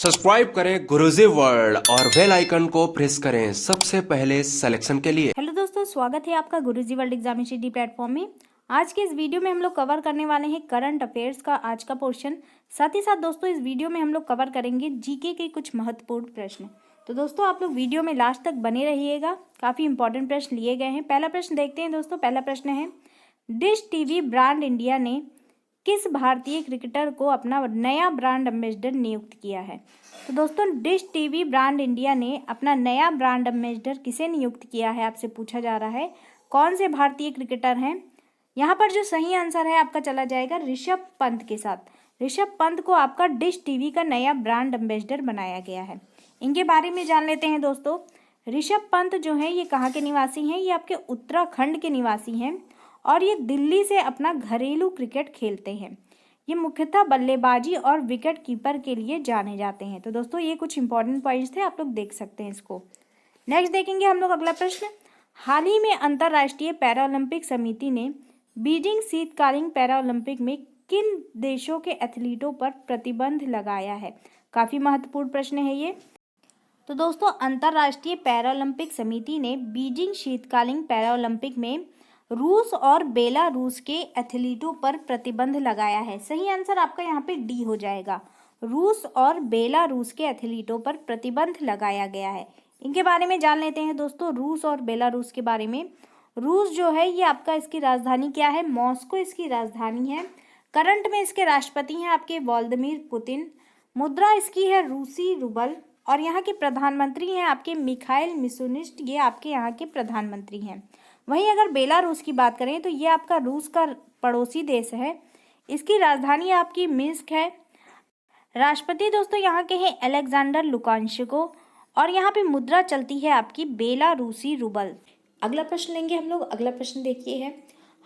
Subscribe करें गुरुजी world और bell icon को प्रेस करें सबसे पहले सिलेक्शन के लिए। हेलो दोस्तों, स्वागत है आपका गुरुजी वर्ल्ड एग्जामिनेशन डी प्लेटफॉर्म में। आज के इस वीडियो में हम लोग कवर करने वाले हैं करंट अफेयर्स का आज का पोर्शन। साथ ही साथ दोस्तों इस वीडियो में हम लोग कवर करेंगे जीके के कुछ महत्वपूर्ण प्रश्न। तो दोस्तों आप लोग वीडियो में लास्ट तक बने रहिएगा, काफ़ी इंपॉर्टेंट प्रश्न लिए गए हैं। पहला प्रश्न देखते हैं दोस्तों। पहला प्रश्न है, डिश टीवी ब्रांड इंडिया ने किस भारतीय क्रिकेटर को अपना नया ब्रांड एम्बेसडर नियुक्त किया है? तो दोस्तों डिश टीवी ब्रांड इंडिया ने अपना नया ब्रांड एम्बेसडर किसे नियुक्त किया है, आपसे पूछा जा रहा है। कौन से भारतीय क्रिकेटर हैं? यहाँ पर जो सही आंसर है आपका चला जाएगा ऋषभ पंत के साथ। ऋषभ पंत को आपका डिश टीवी का नया ब्रांड एम्बेसडर बनाया गया है। इनके बारे में जान लेते हैं दोस्तों। ऋषभ पंत जो है ये कहाँ के निवासी हैं? ये आपके उत्तराखंड के निवासी हैं और ये दिल्ली से अपना घरेलू क्रिकेट खेलते हैं। ये मुख्यतः बल्लेबाजी और विकेट कीपर के लिए जाने जाते हैं। तो दोस्तों ये कुछ इंपॉर्टेंट पॉइंट्स थे, आप लोग देख सकते हैं इसको। नेक्स्ट देखेंगे हम लोग अगला प्रश्न। हाल ही में अंतर्राष्ट्रीय पैरालंपिक समिति ने बीजिंग शीतकालीन पैरालंपिक में किन देशों के एथलीटों पर प्रतिबंध लगाया है? काफ़ी महत्वपूर्ण प्रश्न है ये। तो दोस्तों अंतर्राष्ट्रीय पैरालंपिक समिति ने बीजिंग शीतकालीन पैरालंपिक में रूस और बेलारूस के एथलीटों पर प्रतिबंध लगाया है। सही आंसर आपका यहाँ पे डी हो जाएगा। रूस और बेलारूस के एथलीटों पर प्रतिबंध लगाया गया है। इनके बारे में जान लेते हैं दोस्तों, रूस और बेलारूस के बारे में। रूस जो है ये आपका, इसकी राजधानी क्या है? मॉस्को इसकी राजधानी है। करंट में इसके राष्ट्रपति हैं आपके व्लादिमीर पुतिन। मुद्रा इसकी है रूसी रूबल और यहाँ के प्रधानमंत्री हैं आपके मिखाइल मिशुनिस्ट, ये आपके यहाँ के प्रधानमंत्री हैं। वहीं अगर बेलारूस की बात करें तो ये आपका रूस का पड़ोसी देश है। इसकी राजधानी आपकी मिन्स्क है। राष्ट्रपति दोस्तों यहाँ के हैं अलेक्जेंडर लुकाशेंको और यहाँ पे मुद्रा चलती है आपकी बेलारूसी रूबल। अगला प्रश्न लेंगे हम लोग। अगला प्रश्न देखिए है,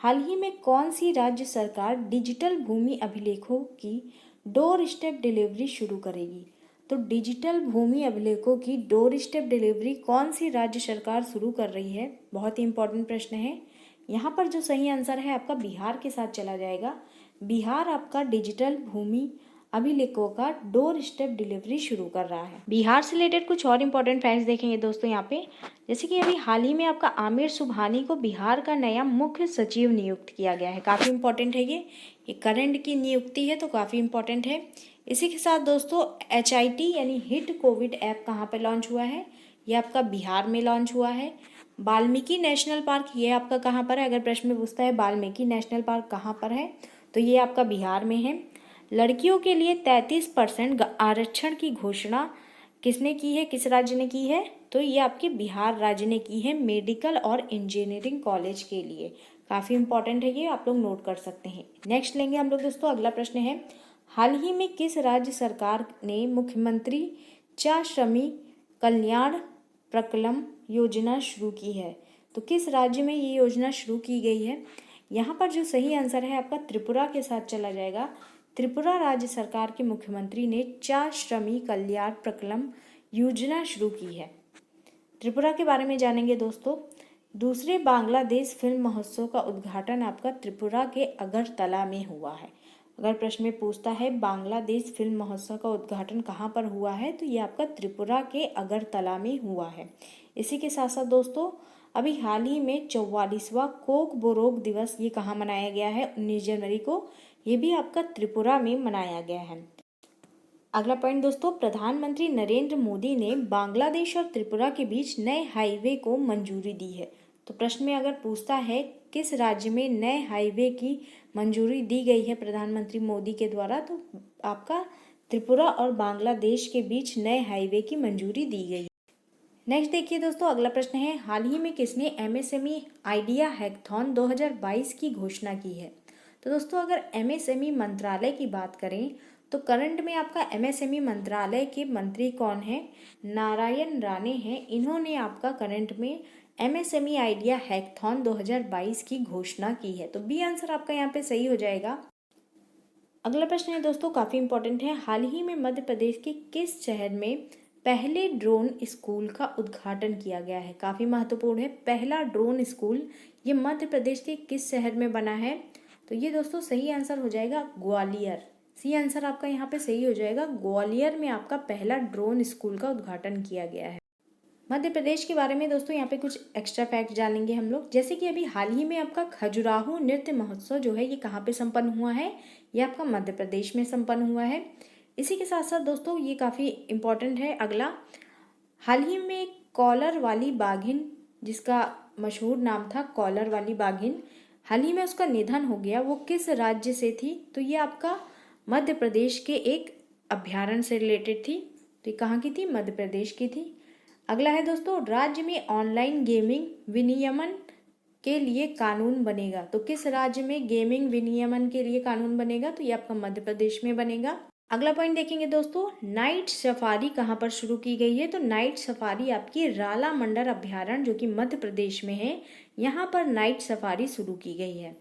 हाल ही में कौन सी राज्य सरकार डिजिटल भूमि अभिलेखों की डोर स्टेप डिलीवरी शुरू करेगी? तो डिजिटल भूमि अभिलेखों की डोर स्टेप डिलीवरी कौन सी राज्य सरकार शुरू कर रही है? बहुत ही इंपॉर्टेंट प्रश्न है। यहाँ पर जो सही आंसर है आपका बिहार के साथ चला जाएगा। बिहार आपका डिजिटल भूमि अभिलेखों का डोर स्टेप डिलीवरी शुरू कर रहा है। बिहार से रिलेटेड कुछ और इम्पोर्टेंट फैक्ट्स देखेंगे दोस्तों यहाँ पे। जैसे कि अभी हाल ही में आपका आमिर सुबहानी को बिहार का नया मुख्य सचिव नियुक्त किया गया है। काफ़ी इंपॉर्टेंट है ये करंट की नियुक्ति है तो काफ़ी इंपॉर्टेंट है। इसी के साथ दोस्तों HIT यानी हिट कोविड ऐप कहाँ पर लॉन्च हुआ है? ये आपका बिहार में लॉन्च हुआ है। वाल्मीकि नेशनल पार्क ये आपका कहाँ पर है? अगर प्रश्न में पूछता है वाल्मीकि नेशनल पार्क कहाँ पर है, तो ये आपका बिहार में है। लड़कियों के लिए 33% आरक्षण की घोषणा किसने की है, किस राज्य ने की है? तो ये आपके बिहार राज्य ने की है, मेडिकल और इंजीनियरिंग कॉलेज के लिए। काफ़ी इंपॉर्टेंट है ये, आप लोग नोट कर सकते हैं। नेक्स्ट लेंगे हम लोग दोस्तों। अगला प्रश्न है, हाल ही में किस राज्य सरकार ने मुख्यमंत्री चा श्रमिक कल्याण प्रकल्प योजना शुरू की है? तो किस राज्य में ये योजना शुरू की गई है? यहाँ पर जो सही आंसर है आपका त्रिपुरा के साथ चला जाएगा। त्रिपुरा राज्य सरकार के मुख्यमंत्री ने चा श्रमिक कल्याण प्रकल्प योजना शुरू की है। त्रिपुरा के बारे में जानेंगे दोस्तों। दूसरे बांग्लादेश फिल्म महोत्सव का उद्घाटन आपका त्रिपुरा के अगरतला में हुआ है। अगर प्रश्न में पूछता है बांग्लादेश फिल्म महोत्सव का उद्घाटन कहाँ पर हुआ है, तो ये आपका त्रिपुरा के अगरतला में हुआ है। इसी के साथ साथ दोस्तों अभी हाल ही में 44वां कोक बोरोक दिवस ये कहाँ मनाया गया है? 19 जनवरी को। ये भी आपका त्रिपुरा में मनाया गया है। अगला पॉइंट दोस्तों, प्रधानमंत्री नरेंद्र मोदी ने बांग्लादेश और त्रिपुरा के बीच नए हाईवे को मंजूरी दी है। तो प्रश्न में अगर पूछता है किस राज्य में नए हाईवे की मंजूरी दी गई है प्रधानमंत्री मोदी के द्वारा, तो आपका त्रिपुरा और बांग्लादेश के बीच नए हाईवे की मंजूरी दी गई। नेक्स्ट देखिए दोस्तों। अगला प्रश्न है, हाल ही में किसने MSME आइडिया हैकाथॉन 2022 की घोषणा की है? तो दोस्तों अगर MSME मंत्रालय की बात करें तो करंट में आपका MSME मंत्रालय के मंत्री कौन है? नारायण राणे हैं। इन्होंने आपका करंट में MSME आइडिया हैकाथॉन 2022 की घोषणा की है। तो बी आंसर आपका यहाँ पे सही हो जाएगा। अगला प्रश्न है दोस्तों, काफ़ी इंपॉर्टेंट है। हाल ही में मध्य प्रदेश के किस शहर में पहले ड्रोन स्कूल का उद्घाटन किया गया है? काफ़ी महत्वपूर्ण है। पहला ड्रोन स्कूल ये मध्य प्रदेश के किस शहर में बना है? तो ये दोस्तों सही आंसर हो जाएगा ग्वालियर। सी आंसर आपका यहाँ पे सही हो जाएगा। ग्वालियर में आपका पहला ड्रोन स्कूल का उद्घाटन किया गया है। मध्य प्रदेश के बारे में दोस्तों यहाँ पे कुछ एक्स्ट्रा फैक्ट जानेंगे हम लोग। जैसे कि अभी हाल ही में आपका खजुराहो नृत्य महोत्सव जो है ये कहाँ पे संपन्न हुआ है, ये आपका मध्य प्रदेश में संपन्न हुआ है। इसी के साथ साथ दोस्तों ये काफ़ी इम्पोर्टेंट है अगला, हाल ही में कॉलर वाली बाघिन, जिसका मशहूर नाम था कॉलर वाली बाघिन, हाल ही में उसका निधन हो गया, वो किस राज्य से थी? तो ये आपका मध्य प्रदेश के एक अभ्यारण्य से रिलेटेड थी। तो ये कहाँ की थी? मध्य प्रदेश की थी। अगला है दोस्तों, राज्य में ऑनलाइन गेमिंग विनियमन के लिए कानून बनेगा। तो किस राज्य में गेमिंग विनियमन के लिए कानून बनेगा? तो ये आपका मध्य प्रदेश में बनेगा। अगला पॉइंट देखेंगे दोस्तों, नाइट सफारी कहाँ पर शुरू की गई है? तो नाइट सफारी आपकी राला मंडल अभ्यारण्य जो कि मध्य प्रदेश में है, यहाँ पर नाइट सफारी शुरू की गई है।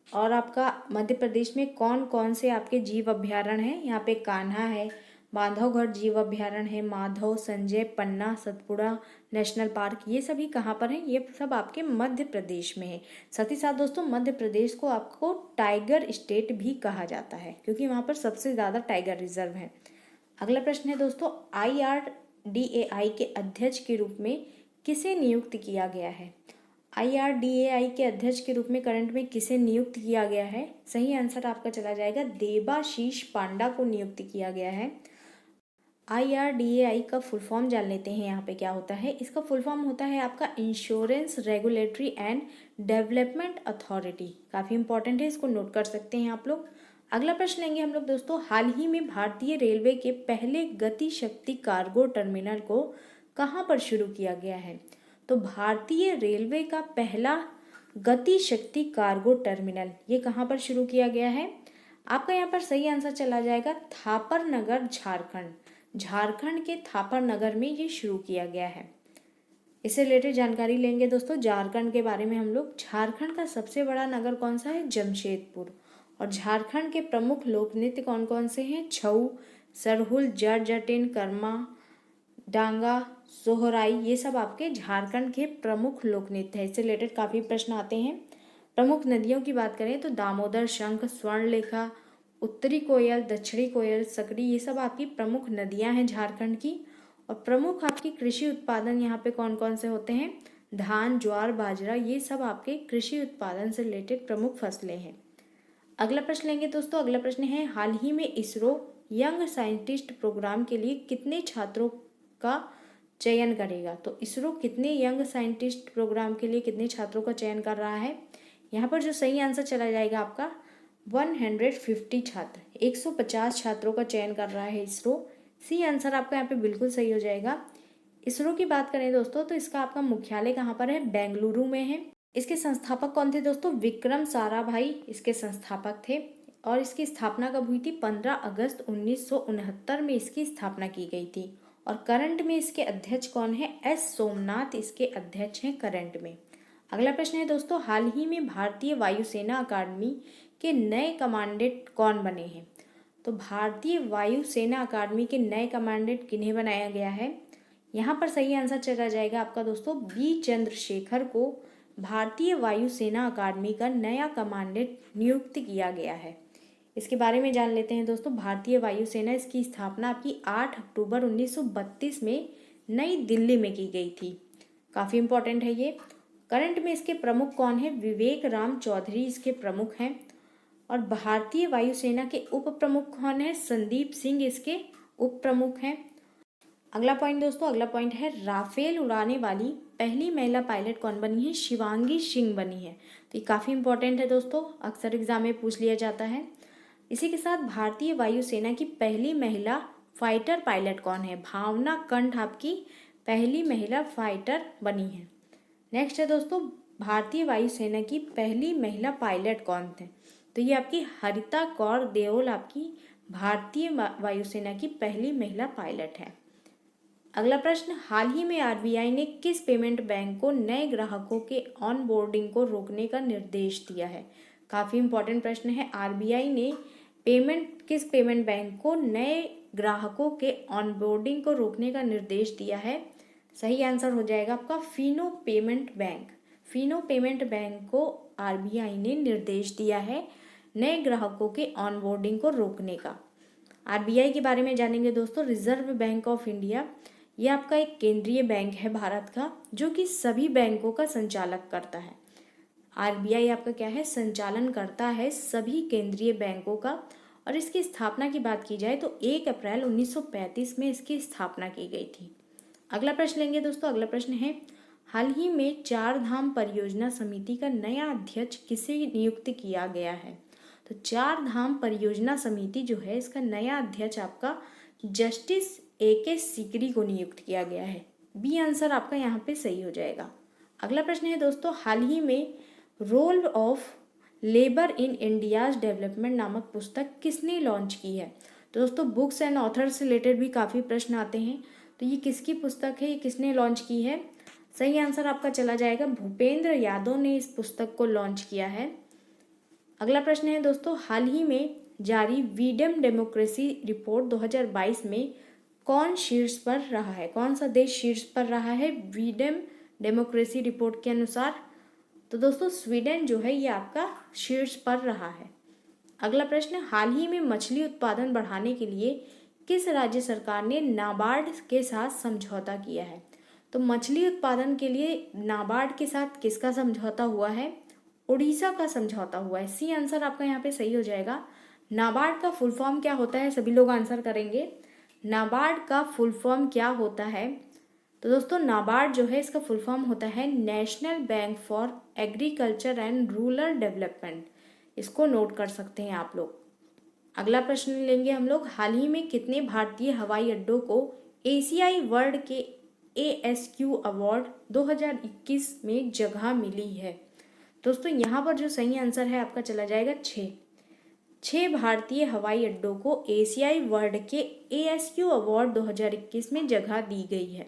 और आपका मध्य प्रदेश में कौन कौन से आपके जीव अभ्यारण्य हैं? यहाँ पे कान्हा है, माधवगढ़ जीव अभ्यारण्य है, माधव, संजय, पन्ना, सतपुड़ा नेशनल पार्क, ये सभी कहाँ पर हैं? ये सब आपके मध्य प्रदेश में है। साथ ही साथ दोस्तों मध्य प्रदेश को आपको टाइगर स्टेट भी कहा जाता है क्योंकि वहाँ पर सबसे ज़्यादा टाइगर रिजर्व है। अगला प्रश्न है दोस्तों, IRDAI के अध्यक्ष के रूप में किसे नियुक्त किया गया है? IRDAI के अध्यक्ष के रूप में करंट में किसे नियुक्त किया गया है? सही आंसर आपका चला जाएगा देबाशीष पांडा को नियुक्त किया गया है। IRDAI का फुल फॉर्म जान लेते हैं यहाँ पे क्या होता है। इसका फुल फॉर्म होता है आपका insurance regulatory and development authority. काफ़ी इंपॉर्टेंट है, इसको नोट कर सकते हैं आप लोग। अगला प्रश्न लेंगे हम लोग दोस्तों, हाल ही में भारतीय रेलवे के पहले गति शक्ति कार्गो टर्मिनल को कहाँ पर शुरू किया गया है? तो भारतीय रेलवे का पहला गति शक्ति कार्गो टर्मिनल ये कहाँ पर शुरू किया गया है? आपका यहाँ पर सही आंसर चला जाएगा थापर नगर, झारखंड। झारखंड के थापर नगर में ये शुरू किया गया है। इससे रिलेटेड जानकारी लेंगे दोस्तों झारखंड के बारे में हम लोग। झारखंड का सबसे बड़ा नगर कौन सा है? जमशेदपुर। और झारखंड के प्रमुख लोक नृत्य कौन कौन से हैं? छऊ, सरहुल, जट जटिन, कर्मा, डांगा, सोहराई, ये सब आपके झारखंड के प्रमुख लोक नृत्य है। इससे रिलेटेड काफ़ी प्रश्न आते हैं। प्रमुख नदियों की बात करें तो दामोदर, शंख, स्वर्णलेखा, उत्तरी कोयल, दक्षिणी कोयल, सकरी, ये सब आपकी प्रमुख नदियां हैं झारखंड की। और प्रमुख आपकी कृषि उत्पादन यहाँ पे कौन कौन से होते हैं? धान, ज्वार, बाजरा, ये सब आपके कृषि उत्पादन से रिलेटेड प्रमुख फसलें हैं। अगला प्रश्न लेंगे दोस्तों। अगला प्रश्न है, हाल ही में इसरो यंग साइंटिस्ट प्रोग्राम के लिए कितने छात्रों का चयन करेगा? तो इसरो कितने यंग साइंटिस्ट प्रोग्राम के लिए कितने छात्रों का चयन कर रहा है? यहाँ पर जो सही आंसर चला जाएगा आपका 150 छात्र, 150 छात्रों का चयन कर रहा है इसरो। सी आंसर आपका यहाँ पे बिल्कुल सही हो जाएगा। इसरो की बात करें दोस्तों तो इसका आपका मुख्यालय कहाँ पर है? बेंगलुरु में है। इसके संस्थापक कौन थे दोस्तों? विक्रम साराभाई इसके संस्थापक थे। और इसकी स्थापना कब हुई थी? 15 अगस्त 1969 में इसकी स्थापना की गई थी। और करंट में इसके अध्यक्ष कौन है? एस सोमनाथ इसके अध्यक्ष हैं करंट में। अगला प्रश्न है दोस्तों, हाल ही में भारतीय वायुसेना अकादमी के नए कमांडेंट कौन बने हैं? तो भारतीय वायुसेना अकादमी के नए कमांडेंट किन्हें बनाया गया है? यहाँ पर सही आंसर चला जाएगा आपका दोस्तों बी चंद्रशेखर को भारतीय वायुसेना अकादमी का नया कमांडेंट नियुक्त किया गया है। इसके बारे में जान लेते हैं दोस्तों। भारतीय वायुसेना, इसकी स्थापना आपकी 8 अक्टूबर 1932 में नई दिल्ली में की गई थी। काफ़ी इंपॉर्टेंट है ये। करंट में इसके प्रमुख कौन है? विवेक राम चौधरी इसके प्रमुख हैं। और भारतीय वायुसेना के उप प्रमुख कौन है? संदीप सिंह इसके उप प्रमुख हैं। अगला पॉइंट दोस्तों, अगला पॉइंट है, राफेल उड़ाने वाली पहली महिला पायलट कौन बनी है? शिवांगी सिंह बनी है। तो ये काफ़ी इंपॉर्टेंट है दोस्तों, अक्सर एग्जाम में पूछ लिया जाता है। इसी के साथ भारतीय वायुसेना की पहली महिला फाइटर पायलट कौन है? भावना कंठ आपकी पहली महिला फाइटर बनी है। नेक्स्ट है दोस्तों, भारतीय वायुसेना की पहली महिला पायलट कौन थे? तो ये आपकी हरिता कौर देओल आपकी भारतीय वायुसेना की पहली महिला पायलट है। अगला प्रश्न, हाल ही में आरबीआई ने किस पेमेंट बैंक को नए ग्राहकों के ऑनबोर्डिंग को रोकने का निर्देश दिया है? काफ़ी इंपॉर्टेंट प्रश्न है। आरबीआई ने किस पेमेंट बैंक को नए ग्राहकों के ऑनबोर्डिंग को रोकने का निर्देश दिया है? सही आंसर हो जाएगा आपका Fino payment bank. Fino payment bank को आरबीआई ने निर्देश दिया है नए ग्राहकों के ऑनबोर्डिंग को रोकने का। आरबीआई के बारे में जानेंगे दोस्तों। रिजर्व बैंक ऑफ इंडिया ये आपका एक केंद्रीय बैंक है भारत का, जो कि सभी बैंकों का संचालक करता है। आरबीआई आपका क्या है, संचालन करता है सभी केंद्रीय बैंकों का। और इसकी स्थापना की बात की जाए तो 1 अप्रैल 1935 में इसकी स्थापना की गई थी। अगला प्रश्न लेंगे दोस्तों। अगला प्रश्न है, हाल ही में 4 धाम परियोजना समिति का नया अध्यक्ष किसे नियुक्त किया गया है? तो 4 धाम परियोजना समिति जो है इसका नया अध्यक्ष आपका जस्टिस AK सीकरी को नियुक्त किया गया है। बी आंसर आपका यहाँ पे सही हो जाएगा। अगला प्रश्न है दोस्तों, हाल ही में role of labour in India's development नामक पुस्तक किसने लॉन्च की है? तो दोस्तों बुक्स एंड ऑथर से रिलेटेड भी काफ़ी प्रश्न आते हैं, तो ये किसकी पुस्तक है, ये किसने लॉन्च की है? सही आंसर आपका चला जाएगा भूपेंद्र यादव ने इस पुस्तक को लॉन्च किया है। अगला प्रश्न है दोस्तों, हाल ही में जारी वीडम डेमोक्रेसी रिपोर्ट 2022 में कौन शीर्ष पर रहा है? कौन सा देश शीर्ष पर रहा है वीडम डेमोक्रेसी रिपोर्ट के अनुसार? तो दोस्तों स्वीडन जो है ये आपका शीर्ष पर रहा है। अगला प्रश्न, हाल ही में मछली उत्पादन बढ़ाने के लिए किस राज्य सरकार ने नाबार्ड के साथ समझौता किया है? तो मछली उत्पादन के लिए नाबार्ड के साथ किसका समझौता हुआ है? उड़ीसा का समझौता हुआ है। सी आंसर आपका यहाँ पे सही हो जाएगा। नाबार्ड का फुल फॉर्म क्या होता है? सभी लोग आंसर करेंगे। नाबार्ड का फुल फॉर्म क्या होता है? तो दोस्तों नाबार्ड जो है इसका फुल फॉर्म होता है national bank for agriculture and rural development. इसको नोट कर सकते हैं आप लोग। अगला प्रश्न लेंगे हम लोग, हाल ही में कितने भारतीय हवाई अड्डों को एशियाई वर्ल्ड के ASQ अवार्ड 2021 में जगह मिली है? दोस्तों यहाँ पर जो सही आंसर है आपका चला जाएगा 6 भारतीय हवाई अड्डों को एशियाई वर्ल्ड के ASQ अवार्ड 2021 में जगह दी गई है।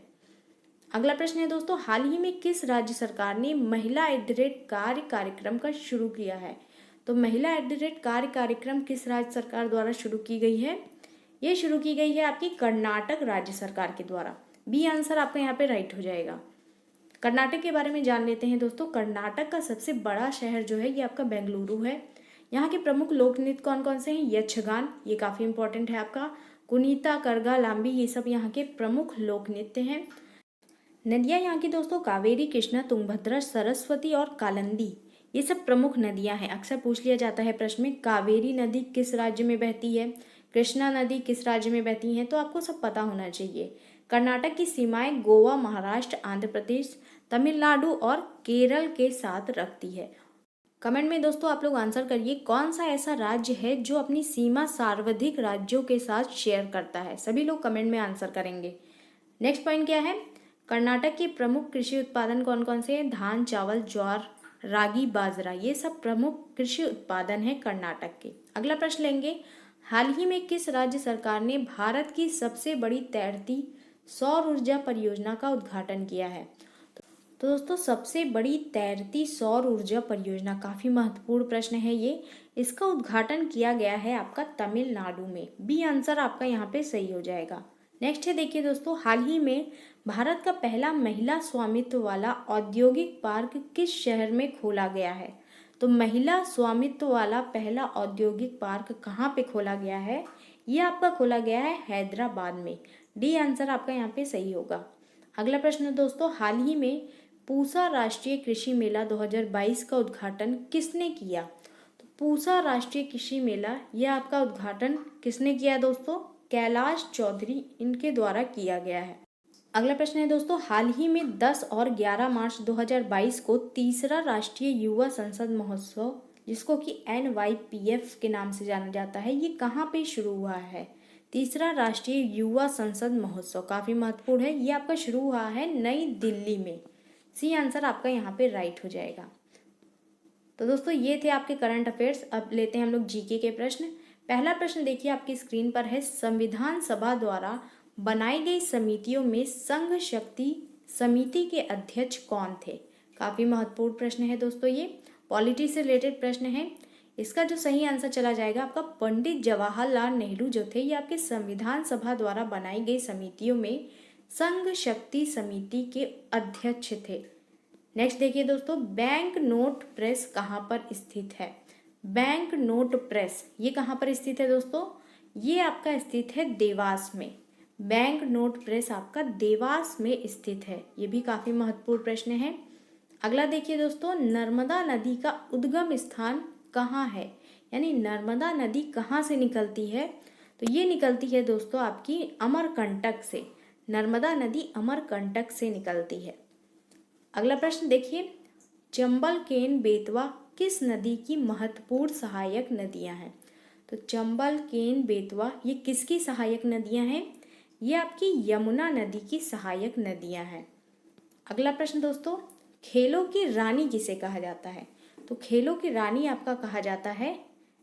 अगला प्रश्न है दोस्तों, हाल ही में किस राज्य सरकार ने महिला कार्य कार्यक्रम का शुरू किया है? तो महिला कार्य कार्यक्रम किस राज्य सरकार द्वारा शुरू की गई है? ये शुरू की गई है आपकी कर्नाटक राज्य सरकार के द्वारा। बी आंसर आपका यहाँ पे राइट हो जाएगा। कर्नाटक के बारे में जान लेते हैं दोस्तों। कर्नाटक का सबसे बड़ा शहर जो है ये आपका बेंगलुरु है। यहाँ के प्रमुख लोक नृत्य कौन कौन से हैं? यक्षगान, ये काफ़ी इंपॉर्टेंट है आपका। कुनीता, करगा, लांबी, ये सब यहाँ के प्रमुख लोक नृत्य हैं। नदियाँ यहाँ की दोस्तों कावेरी, कृष्णा, तुंगभद्रा, सरस्वती और कालिंदी, ये सब प्रमुख नदियाँ हैं। अक्सर पूछ लिया जाता है प्रश्न में, कावेरी नदी किस राज्य में बहती है, कृष्णा नदी किस राज्य में बहती है? तो आपको सब पता होना चाहिए। कर्नाटक की सीमाएं गोवा, महाराष्ट्र, आंध्र प्रदेश, तमिलनाडु और केरल के साथ रखती है। कमेंट में दोस्तों आप लोग आंसर करिए, कौन सा ऐसा राज्य है जो अपनी सीमा सर्वाधिक राज्यों के साथ शेयर करता है? सभी लोग कमेंट में आंसर करेंगे। नेक्स्ट पॉइंट क्या है? कर्नाटक के प्रमुख कृषि उत्पादन कौन कौन से हैं? धान, चावल, ज्वार, रागी, बाजरा, ये सब प्रमुख कृषि उत्पादन है कर्नाटक के। अगला प्रश्न लेंगे, हाल ही में किस राज्य सरकार ने भारत की सबसे बड़ी तैरती सौर ऊर्जा परियोजना का उद्घाटन किया है? तो दोस्तों सबसे बड़ी तैरती सौर ऊर्जा परियोजना, काफ़ी महत्वपूर्ण प्रश्न है ये। इसका उद्घाटन किया गया है आपका तमिलनाडु में। बी आंसर आपका यहाँ पे सही हो जाएगा। नेक्स्ट है देखिए दोस्तों, हाल ही में भारत का पहला महिला स्वामित्व वाला औद्योगिक पार्क किस शहर में खोला गया है? तो महिला स्वामित्व वाला पहला औद्योगिक पार्क कहाँ पे खोला गया है? ये आपका खोला गया है हैदराबाद में। डी आंसर आपका यहाँ पे सही होगा। अगला प्रश्न दोस्तों, हाल ही में पूसा राष्ट्रीय कृषि मेला 2022 का उद्घाटन किसने किया? तो पूसा राष्ट्रीय कृषि मेला ये आपका उद्घाटन किसने किया दोस्तों? कैलाश चौधरी, इनके द्वारा किया गया है। अगला प्रश्न है दोस्तों, हाल ही में 10 और 11 मार्च 2022 को तीसरा राष्ट्रीय युवा संसद महोत्सव, जिसको कि NYPF के नाम से जाना जाता है, ये कहाँ पे शुरू हुआ है? तीसरा राष्ट्रीय युवा संसद महोत्सव काफ़ी महत्वपूर्ण है, ये आपका शुरू हुआ है नई दिल्ली में। सी आंसर आपका यहाँ पे राइट हो जाएगा। तो दोस्तों ये थे आपके करंट अफेयर्स। अब लेते हैं हम लोग जीके के प्रश्न। पहला प्रश्न देखिए आपकी स्क्रीन पर है, संविधान सभा द्वारा बनाई गई समितियों में संघ शक्ति समिति के अध्यक्ष कौन थे? काफ़ी महत्वपूर्ण प्रश्न है दोस्तों, ये पॉलिटी से रिलेटेड प्रश्न है। इसका जो सही आंसर चला जाएगा आपका पंडित जवाहरलाल नेहरू जो थे, ये आपके संविधान सभा द्वारा बनाई गई समितियों में संघ शक्ति समिति के अध्यक्ष थे। नेक्स्ट देखिए दोस्तों, बैंक नोट प्रेस कहाँ पर स्थित है? बैंक नोट प्रेस ये कहाँ पर स्थित है दोस्तों? ये आपका स्थित है देवास में। बैंक नोट प्रेस आपका देवास में स्थित है। ये भी काफ़ी महत्वपूर्ण प्रश्न है। अगला देखिए दोस्तों, नर्मदा नदी का उद्गम स्थान कहाँ है? यानी नर्मदा नदी कहाँ से निकलती है? तो ये निकलती है दोस्तों आपकी अमरकंटक से। नर्मदा नदी अमरकंटक से निकलती है। अगला प्रश्न देखिए, चंबल केन बेतवा किस नदी की महत्वपूर्ण सहायक नदियां हैं? तो चंबल केन बेतवा ये किसकी सहायक नदियां हैं? ये आपकी यमुना नदी की सहायक नदियां हैं। अगला प्रश्न दोस्तों, खेलों की रानी किसे कहा जाता है? तो खेलों की रानी आपका कहा जाता है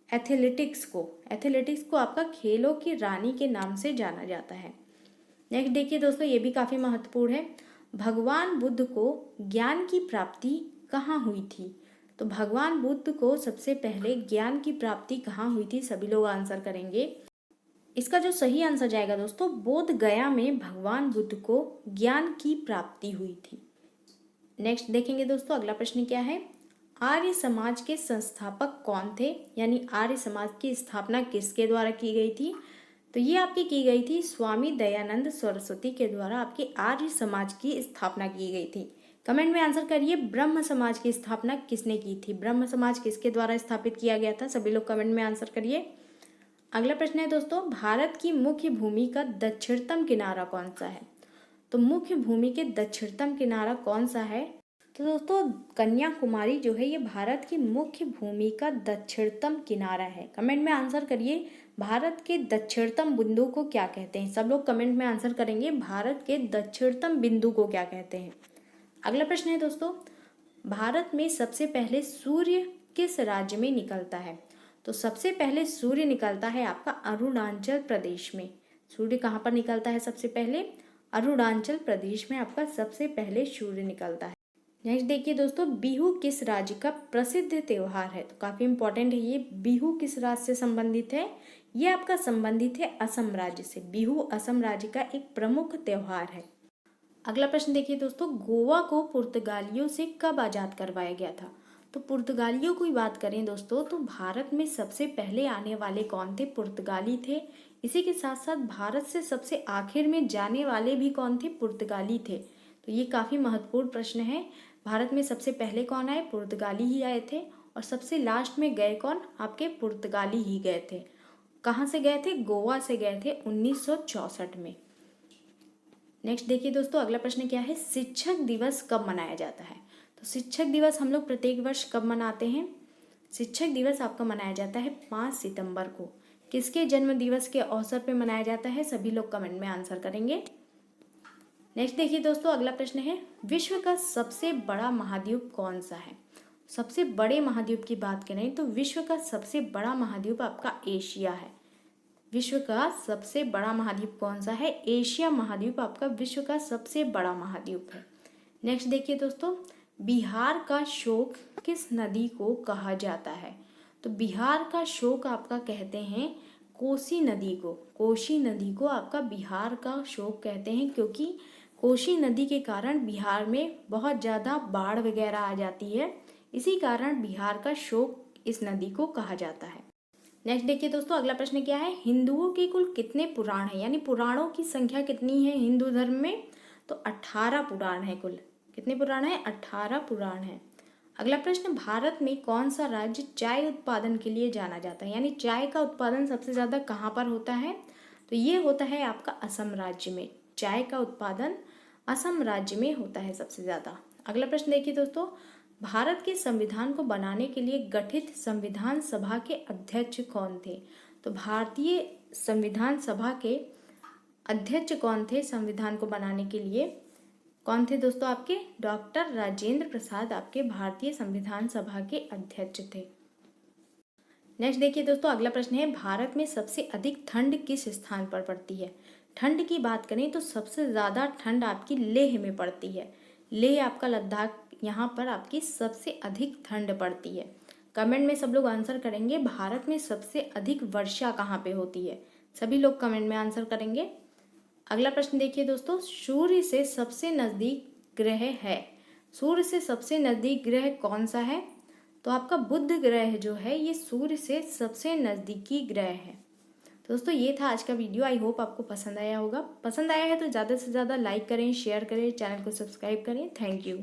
एथलेटिक्स को। एथलेटिक्स को आपका खेलों की रानी के नाम से जाना जाता है। नेक्स्ट देखिए दोस्तों, ये भी काफ़ी महत्वपूर्ण है। भगवान बुद्ध को ज्ञान की प्राप्ति कहाँ हुई थी? तो भगवान बुद्ध को सबसे पहले ज्ञान की प्राप्ति कहाँ हुई थी? सभी लोग आंसर करेंगे। इसका जो सही आंसर जाएगा दोस्तों, बोध गया में भगवान बुद्ध को ज्ञान की प्राप्ति हुई थी। नेक्स्ट देखेंगे दोस्तों, अगला प्रश्न क्या है? आर्य समाज के संस्थापक कौन थे? यानी आर्य समाज की स्थापना किसके द्वारा की गई थी? तो ये आपकी की गई थी स्वामी दयानंद सरस्वती के द्वारा आपके आर्य समाज की स्थापना की गई थी। कमेंट में आंसर करिए, ब्रह्म समाज की स्थापना किसने की थी? ब्रह्म समाज किसके द्वारा स्थापित किया गया था? सभी लोग कमेंट में आंसर करिए। अगला प्रश्न है दोस्तों, भारत की मुख्य भूमि का दक्षिणतम किनारा कौन सा है? तो मुख्य भूमि के दक्षिणतम किनारा कौन सा है? तो दोस्तों कन्याकुमारी जो है ये भारत की मुख्य भूमि का दक्षिणतम किनारा है। कमेंट में आंसर करिए, भारत के दक्षिणतम बिंदु को क्या कहते हैं? सब लोग कमेंट में आंसर करेंगे, भारत के दक्षिणतम बिंदु को क्या कहते हैं। अगला प्रश्न है दोस्तों, भारत में सबसे पहले सूर्य किस राज्य में निकलता है? तो सबसे पहले सूर्य निकलता है आपका अरुणाचल प्रदेश में। सूर्य कहाँ पर निकलता है सबसे पहले? अरुणाचल प्रदेश में आपका सबसे पहले सूर्य निकलता है। नेक्स्ट देखिए दोस्तों, बिहू किस राज्य का प्रसिद्ध त्योहार है? तो काफी इंपॉर्टेंट है ये। बिहू किस राज्य से संबंधित है? ये आपका संबंधित है असम राज्य से। बिहू असम राज्य का एक प्रमुख त्योहार है। अगला प्रश्न देखिए दोस्तों, गोवा को पुर्तगालियों से कब आजाद करवाया गया था? तो पुर्तगालियों की बात करें दोस्तों तो भारत में सबसे पहले आने वाले कौन थे? पुर्तगाली थे। इसी के साथ साथ भारत से सबसे आखिर में जाने वाले भी कौन थे? पुर्तगाली थे। तो ये काफी महत्वपूर्ण प्रश्न है। भारत में सबसे पहले कौन आए? पुर्तगाली ही आए थे। और सबसे लास्ट में गए कौन? आपके पुर्तगाली ही गए थे। कहाँ से गए थे? गोवा से गए थे 1964 में। नेक्स्ट देखिए दोस्तों, अगला प्रश्न क्या है? शिक्षक दिवस कब मनाया जाता है? तो शिक्षक दिवस हम लोग प्रत्येक वर्ष कब मनाते हैं? शिक्षक दिवस आपका मनाया जाता है 5 सितंबर को। किसके जन्म दिवस के अवसर पर मनाया जाता है? सभी लोग कमेंट में आंसर करेंगे। नेक्स्ट देखिए दोस्तों, अगला प्रश्न है, विश्व का सबसे बड़ा महाद्वीप कौन सा है? सबसे बड़े महाद्वीप की बात करें तो विश्व का सबसे बड़ा महाद्वीप आपका एशिया है। विश्व का सबसे बड़ा महाद्वीप कौन सा है? एशिया महाद्वीप आपका विश्व का सबसे बड़ा महाद्वीप है। नेक्स्ट देखिए दोस्तों, बिहार का शोक किस नदी को कहा जाता है? तो बिहार का शोक आपका कहते हैं कोसी नदी को। कोसी नदी को आपका बिहार का शोक कहते हैं, क्योंकि कोसी नदी के कारण बिहार में बहुत ज़्यादा बाढ़ वगैरह आ जाती है। इसी कारण बिहार का शोक इस नदी को कहा जाता है। नेक्स्ट देखिए दोस्तों, अगला प्रश्न क्या है? हिंदुओं के कुल कितने पुराण हैं? यानी पुराणों की संख्या कितनी है हिंदू धर्म में? तो 18 पुराण है कुल। कितने पुराण है? 18 पुराण है। अगला प्रश्न, भारत में कौन सा राज्य चाय उत्पादन के लिए जाना जाता है? यानी चाय का उत्पादन सबसे ज़्यादा कहाँ पर होता है? तो ये होता है आपका असम राज्य में। चाय का उत्पादन असम राज्य में होता है सबसे ज़्यादा। अगला प्रश्न देखिए दोस्तों, भारत के संविधान को बनाने के लिए गठित संविधान सभा के अध्यक्ष कौन थे? तो भारतीय संविधान सभा के अध्यक्ष कौन थे? संविधान को बनाने के लिए कौन थे दोस्तों? आपके डॉक्टर राजेंद्र प्रसाद आपके भारतीय संविधान सभा के अध्यक्ष थे। नेक्स्ट देखिए दोस्तों, अगला प्रश्न है, भारत में सबसे अधिक ठंड किस स्थान पर पड़ती है? ठंड की बात करें तो सबसे ज़्यादा ठंड आपकी लेह में पड़ती है। लेह आपका लद्दाख, यहाँ पर आपकी सबसे अधिक ठंड पड़ती है। कमेंट में सब लोग आंसर करेंगे, भारत में सबसे अधिक वर्षा कहाँ पे होती है? सभी लोग कमेंट में आंसर करेंगे। अगला प्रश्न देखिए दोस्तों, सूर्य से सबसे नज़दीक ग्रह है। सूर्य से सबसे नज़दीक ग्रह कौन सा है? तो आपका बुध ग्रह जो है ये सूर्य से सबसे नज़दीकी ग्रह है। तो दोस्तों ये था आज का वीडियो। आई होप आपको पसंद आया होगा। पसंद आया है तो ज़्यादा से ज़्यादा लाइक करें, शेयर करें, चैनल को सब्सक्राइब करें। Thank you.